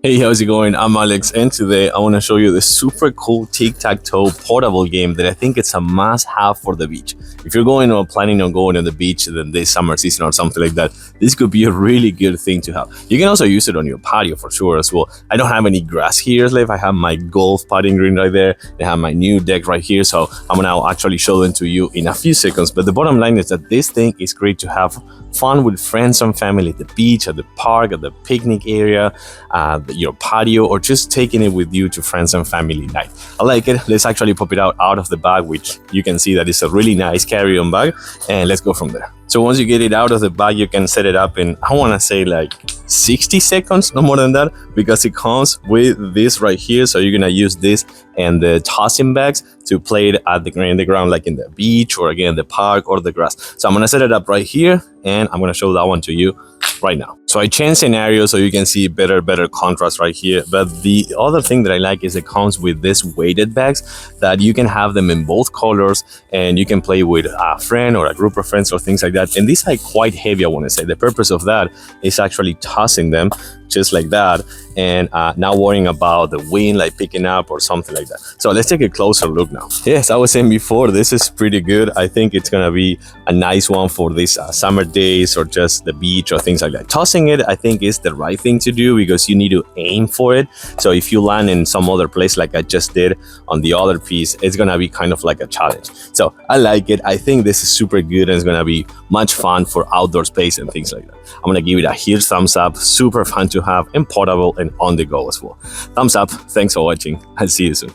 Hey, how's it going? I'm Alex, and today I want to show you the super cool tic-tac-toe portable game that I think it's a must-have for the beach. If you're going or planning on going on the beach in this summer season or something like that, this could be a really good thing to have. You can also use it on your patio for sure as well. I don't have any grass here left. I have my golf putting green right there. I have my new deck right here, so I'm gonna actually show them to you in a few seconds. But the bottom line is that this thing is great to have fun with friends and family at the beach, at the park, at the picnic area, your patio, or just taking it with you to friends and family night. I like it. Let's actually pop it out of the bag, which you can see that it's a really nice carry-on bag, and let's go from there. So once you get it out of the bag, you can set it up in, I want to say like 60 seconds, no more than that, because it comes with this right here. So you're gonna use this and the tossing bags to play it at the ground, like in the beach or again the park or the grass. So I'm gonna set it up right here, and I'm gonna show that one to you right now. So I changed scenario so you can see better contrast right here. But the other thing that I like is it comes with this weighted bags that you can have them in both colors, and you can play with a friend or a group of friends or things like that. And these are quite heavy, I want to say. The purpose of that is actually tossing them just like that, and not worrying about the wind like picking up or something like that. So let's take a closer look now. Yes, I was saying before, this is pretty good. I think it's gonna be a nice one for these summer days or just the beach or things like that. Tossing it, I think, is the right thing to do because you need to aim for it. So if you land in some other place like I just did on the other piece, it's gonna be kind of like a challenge. So I like it. I think this is super good, and it's gonna be much fun for outdoor space and things like that. I'm gonna give it a huge thumbs up. Super fun to have, and portable and on the go as well. Thumbs up. Thanks for watching. I'll see you soon.